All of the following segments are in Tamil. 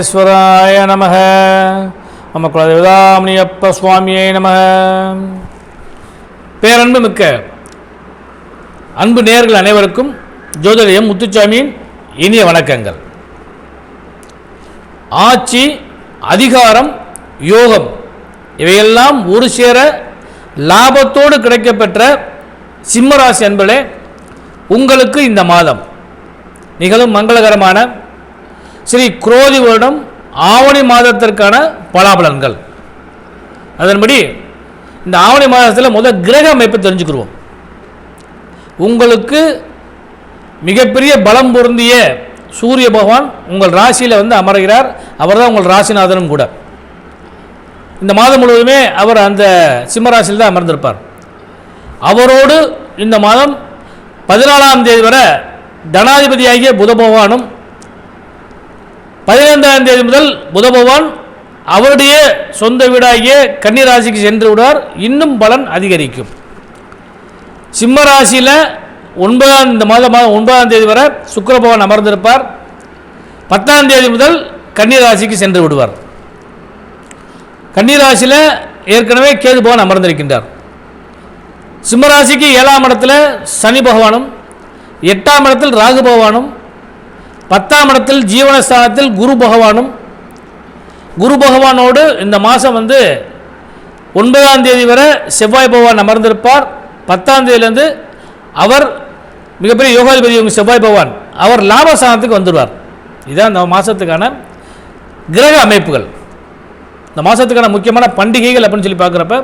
விக்னேஸ்வராய நமக. நம குலதேவதாமணியப்ப சுவாமியே நமக. பேரன்பு மிக்க அன்பு நேயர்கள் அனைவருக்கும் ஜோதிடர் முத்துச்சாமியின் இனிய வணக்கங்கள். ஆட்சி, அதிகாரம், யோகம் இவையெல்லாம் ஒரு சேர லாபத்தோடு கிடைக்கப்பெற்ற சிம்மராசி அன்பர்களே, உங்களுக்கு இந்த மாதம் நிகழும் மங்களகரமான ஸ்ரீ குரோதி வருடம் ஆவணி மாதத்திற்கான பலாபலன்கள். அதன்படி இந்த ஆவணி மாதத்தில் முதல் கிரக அமைப்பை தெரிஞ்சுக்கிடுவோம். உங்களுக்கு மிகப்பெரிய பலம் பொருந்திய சூரிய பகவான் உங்கள் ராசியில் அமர்கிறார். அவர் தான் உங்கள் ராசிநாதனும் கூட. இந்த மாதம் முழுவதுமே அவர் அந்த சிம்மராசியில் தான் அமர்ந்திருப்பார். அவரோடு இந்த மாதம் 14ஆம் தேதி வரை தனாதிபதியாகிய புத பகவானும், 15ஆம் தேதி முதல் புத பகவான் அவருடைய சொந்த வீடாகிய கன்னி ராசிக்கு சென்று விடுவார். இன்னும் பலன் அதிகரிக்கும். சிம்ம ராசியில் இந்த மாதம் 9ஆம் தேதி வரை சுக்கிர பகவான் அமர்ந்திருப்பார். 10ஆம் தேதி முதல் கன்னி ராசிக்கு சென்று விடுவார். கன்னி ராசியில் ஏற்கனவே கேது பகவான் அமர்ந்திருக்கின்றார். சிம்மராசிக்கு 7ஆம் இடத்தில் சனி பகவானும், 8ஆம் இடத்தில் ராகு பகவானும், 10ஆம் இடத்தில் ஜீவனஸ்தானத்தில் குரு பகவானும், குரு பகவானோடு இந்த மாதம் 9ஆம் தேதி வரை செவ்வாய் பகவான் அமர்ந்திருப்பார். 10ஆம் தேதியிலேருந்து அவர் மிகப்பெரிய யோகாதிபதி செவ்வாய் பகவான் அவர் லாபஸ்தானத்துக்கு வந்துடுவார். இதுதான் இந்த மாதத்துக்கான கிரக அமைப்புகள். இந்த மாதத்துக்கான முக்கியமான பண்டிகைகள் அப்படின்னு சொல்லி பார்க்குறப்ப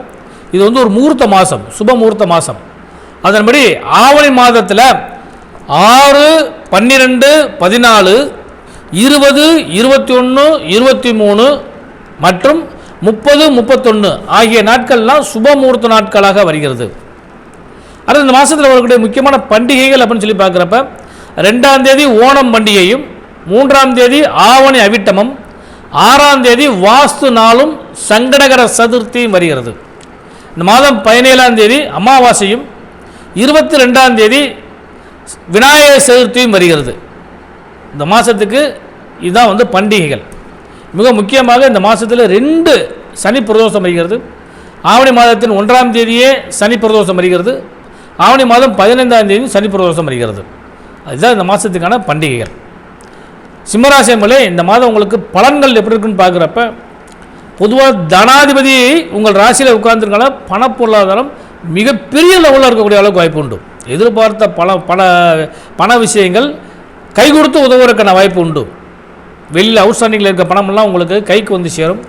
இது ஒரு முகூர்த்த மாதம், சுப முகூர்த்த மாதம். அதன்படி ஆவணி மாதத்தில் 6, 12, 14, 20, 21, 23 மற்றும் 30, 31 ஆகிய நாட்கள்லாம் சுப முகூர்த்த நாட்களாக வருகிறது. அடுத்து இந்த மாதத்தில் வரக்கூடிய முக்கியமான பண்டிகைகள் அப்படின்னு சொல்லி பார்க்குறப்ப 2ஆம் தேதி ஓணம் பண்டிகையும், 3ஆம் தேதி ஆவணி அவிட்டமும், 6ஆம் தேதி வாஸ்து நாளும் சங்கடகர சதுர்த்தியும் வருகிறது. இந்த மாதம் 17ஆம் தேதி அமாவாசையும், 22ஆம் தேதி விநாயகர் சதுர்த்தியும் வருகிறது. இந்த மாதத்துக்கு இதுதான் பண்டிகைகள். மிக முக்கியமாக இந்த மாதத்தில் 2 சனி பிரதோஷம் வருகிறது. ஆவணி மாதத்தின் 1ஆம் தேதியே சனி பிரதோஷம் வருகிறது. ஆவணி மாதம் 15ஆம் தேதி சனி பிரதோஷம் வருகிறது. அதுதான் இந்த மாதத்துக்கான பண்டிகைகள். சிம்மராசி என்பதே இந்த மாதம் உங்களுக்கு பலன்கள் எப்படி இருக்குன்னு பார்க்குறப்ப பொதுவாக தனாதிபதி உங்கள் ராசியில் உட்கார்ந்துருக்கால பண பொருளாதாரம் மிகப்பெரிய லெவலில் இருக்கக்கூடிய அளவுக்கு வாய்ப்பு உண்டு. எதிர்பார்த்த பண விஷயங்கள் கை கொடுத்து உதவுவதற்கான வாய்ப்பு உண்டு. வெளியில் அவுட்ஸ்டாண்டிங்கில் இருக்க பணமெல்லாம் உங்களுக்கு கைக்கு சேரும்.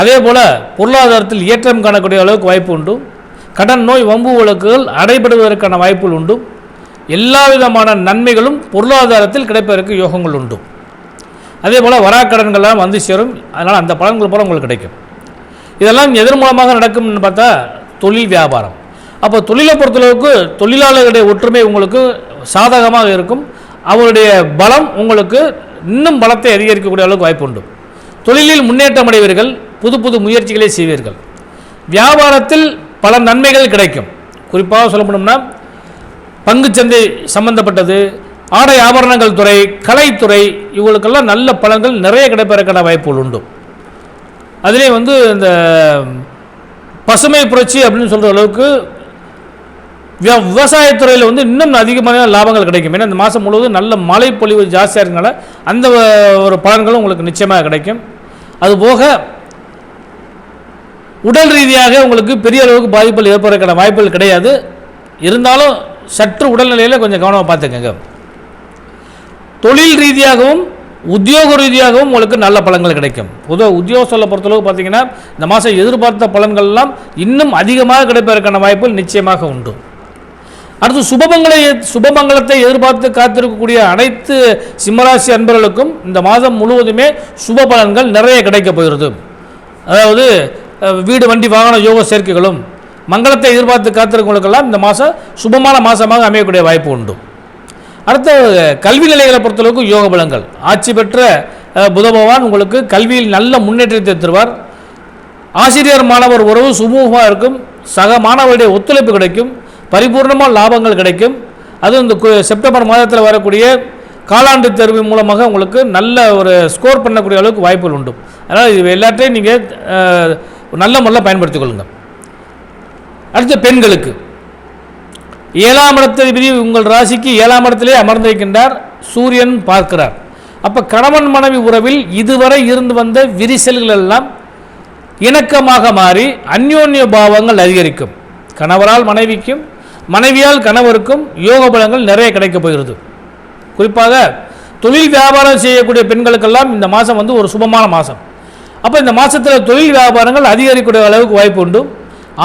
அதே போல் பொருளாதாரத்தில் ஏற்றம் காணக்கூடிய அளவுக்கு வாய்ப்பு உண்டு. கடன், நோய், வம்பு வழக்குகள் அடைபடுவதற்கான வாய்ப்புகள் உண்டு. எல்லா விதமான நன்மைகளும் பொருளாதாரத்தில் கிடைப்பதற்கு யோகங்கள் உண்டு. அதே போல் வராக்கடன்கள்லாம் சேரும். அதனால் அந்த பலன்கள் போல உங்களுக்கு கிடைக்கும். இதெல்லாம் எதன் மூலமாக நடக்கும்னு பார்த்தா தொழில், வியாபாரம். அப்போ தொழிலை பொறுத்தளவுக்கு தொழிலாளர்களுடைய ஒற்றுமை உங்களுக்கு சாதகமாக இருக்கும். அவருடைய பலம் உங்களுக்கு இன்னும் பலத்தை அதிகரிக்கக்கூடிய அளவுக்கு வாய்ப்பு உண்டு. தொழிலில் முன்னேற்றம் அடைவீர்கள். புது புது முயற்சிகளை செய்வீர்கள். வியாபாரத்தில் பல நன்மைகள் கிடைக்கும். குறிப்பாக சொல்லணும்னா பங்குச்சந்தை சம்பந்தப்பட்டது, ஆடை ஆபரணங்கள் துறை, கலைத்துறை, இவங்களுக்கெல்லாம் நல்ல பலன்கள் நிறைய கிடைப்பதற்கான வாய்ப்புகள் உண்டு. அதிலே இந்த பசுமை புரட்சி அப்படின்னு சொல்கிற அளவுக்கு விவசாயத்துறையில் இன்னும் அதிகமான லாபங்கள் கிடைக்கும். ஏன்னா இந்த மாதம் முழுவதும் நல்ல மழை பொழிவு ஜாஸ்தியாக இருக்கனால அந்த ஒரு பலன்களும் உங்களுக்கு நிச்சயமாக கிடைக்கும். அதுபோக உடல் ரீதியாக உங்களுக்கு பெரிய அளவுக்கு பாதிப்புகள் ஏற்படுவதற்கான வாய்ப்புகள் கிடையாது. இருந்தாலும் சற்று உடல்நிலையில் கொஞ்சம் கவனமாக பார்த்துக்கங்க. தொழில் ரீதியாகவும் உத்தியோக ரீதியாகவும் உங்களுக்கு நல்ல பலன்கள் கிடைக்கும். பொதுவாக உத்தியோகத்தை பொறுத்தளவு பார்த்தீங்கன்னா இந்த மாதம் எதிர்பார்த்த பலன்கள்லாம் இன்னும் அதிகமாக கிடைப்பதற்கான வாய்ப்புகள் நிச்சயமாக உண்டு. அடுத்து சுபமங்கலத்தை எதிர்பார்த்து காத்திருக்கக்கூடிய அனைத்து சிம்மராசி அன்பர்களுக்கும் இந்த மாதம் முழுவதுமே சுப பலன்கள் நிறைய கிடைக்கப் போகிறது. அதாவது வீடு, வண்டி, வாகன யோக சேர்க்கைகளும் மங்களத்தை எதிர்பார்த்து காத்திருக்கவங்களுக்கெல்லாம் இந்த மாதம் சுபமான மாதமாக அமையக்கூடிய வாய்ப்பு உண்டு. அடுத்த கல்வி நிலைகளை பொறுத்தளவுக்கு யோக பலன்கள். ஆட்சி பெற்ற புத பகவான் உங்களுக்கு கல்வியில் நல்ல முன்னேற்றத்தை தருவார். ஆசிரியர் மாணவர் உறவு சுமூகமாக இருக்கும். சக மாணவருடைய ஒத்துழைப்பு கிடைக்கும். பரிபூர்ணமான லாபங்கள் கிடைக்கும். அதுவும் இந்த செப்டம்பர் மாதத்தில் வரக்கூடிய காலாண்டு தேர்வு மூலமாக உங்களுக்கு நல்ல ஒரு ஸ்கோர் பண்ணக்கூடிய அளவுக்கு வாய்ப்புகள் உண்டு. அதனால் இது எல்லாத்தையும் நீங்கள் நல்ல முறையில் பயன்படுத்திக் கொள்ளுங்கள். அடுத்த பெண்களுக்கு 7ஆம் இடத்ததிபதி உங்கள் ராசிக்கு 7ஆம் இடத்திலே அமர்ந்திருக்கின்றார், சூரியன் பார்க்கிறார். அப்போ கணவன் மனைவி உறவில் இதுவரை இருந்து வந்த விரிசல்கள் எல்லாம் இணக்கமாக மாறி அந்யோன்ய பாவங்கள் அதிகரிக்கும். கணவரால் மனைவிக்கும் மனைவியால் கணவருக்கும் யோக பலங்கள் நிறைய கிடைக்கப் போகிறது. குறிப்பாக தொழில் வியாபாரம் செய்யக்கூடிய பெண்களுக்கெல்லாம் இந்த மாதம் வந்து ஒரு சுபமான மாதம். அப்போ இந்த மாதத்தில் தொழில் வியாபாரங்கள் அதிகரிக்கக்கூடிய அளவுக்கு வாய்ப்பு உண்டு.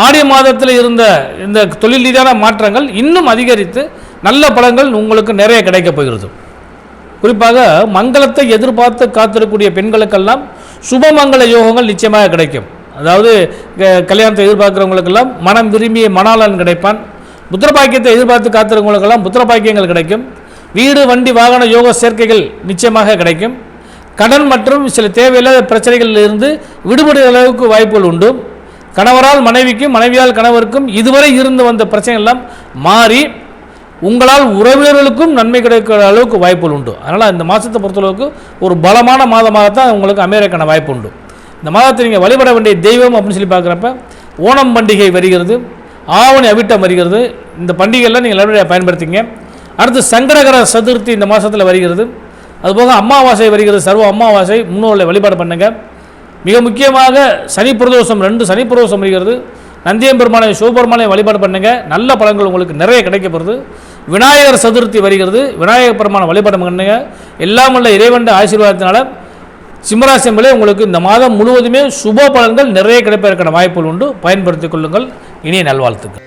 ஆடி மாதத்தில் இருந்த இந்த தொழில் ரீதியான மாற்றங்கள் இன்னும் அதிகரித்து நல்ல பலன்கள் உங்களுக்கு நிறைய கிடைக்கப் போகிறது. குறிப்பாக மங்களத்தை எதிர்பார்த்து காத்திருக்கக்கூடிய பெண்களுக்கெல்லாம் சுபமங்கள யோகங்கள் நிச்சயமாக கிடைக்கும். அதாவது கல்யாணத்தை எதிர்பார்க்குறவங்களுக்கெல்லாம் மனம் விரும்பிய மணாளன் கிடைப்பான். புத்திரபாக்கியத்தை எதிர்பார்த்து காத்திருக்கவங்களுக்கெல்லாம் புத்திரபாக்கியங்கள் கிடைக்கும். வீடு வண்டி வாகன யோக சேர்க்கைகள் நிச்சயமாக கிடைக்கும். கடன் மற்றும் சில தேவையில்லாத பிரச்சனைகளில் இருந்து விடுபடுகிற அளவுக்கு வாய்ப்புகள் உண்டு. கணவரால் மனைவிக்கும் மனைவியால் கணவருக்கும் இதுவரை இருந்து வந்த பிரச்சனைகள் எல்லாம் மாறி உங்களால் உறவினர்களுக்கும் நன்மை கிடைக்கிற அளவுக்கு வாய்ப்புகள் உண்டு. அதனால் இந்த மாதத்தை பொறுத்தளவுக்கு ஒரு பலமான மாதமாகத்தான் உங்களுக்கு அமையறக்கான வாய்ப்பு உண்டு. இந்த மாதத்தை நீங்கள் வழிபட வேண்டிய தெய்வம் அப்படின்னு சொல்லி பார்க்குறப்ப ஓணம் பண்டிகை வருகிறது, ஆவணி அவிட்டம் வருகிறது. இந்த பண்டிகைலாம் நீங்கள் நல்லபடியாக பயன்படுத்திங்க. அடுத்து சங்கடகர சதுர்த்தி இந்த மாதத்தில் வருகிறது. அதுபோக அமாவாசை வருகிறது, சர்வ அமாவாசை, முன்னோர்களை வழிபாடு பண்ணுங்க. மிக முக்கியமாக சனி பிரதோஷம் 2 சனி பிரதோஷம் வருகிறது. நந்தியம்பெருமானை சிவபெருமானை வழிபாடு பண்ணுங்க, நல்ல பலன்கள் உங்களுக்கு நிறைய கிடைக்கப்படுது. விநாயகர் சதுர்த்தி வருகிறது, விநாயகர் பெருமானை வழிபாடு பண்ணுங்க. எல்லாம் உள்ள இறைவன் ஆசீர்வாதத்தினால சிம்மராசி என்பதே உங்களுக்கு இந்த மாதம் முழுவதுமே சுப பலன்கள் நிறைய கிடைப்பதற்கான வாய்ப்புகள் உண்டு. பயன்படுத்திக் கொள்ளுங்கள். இனிய நல்வாழ்த்துக்கள்.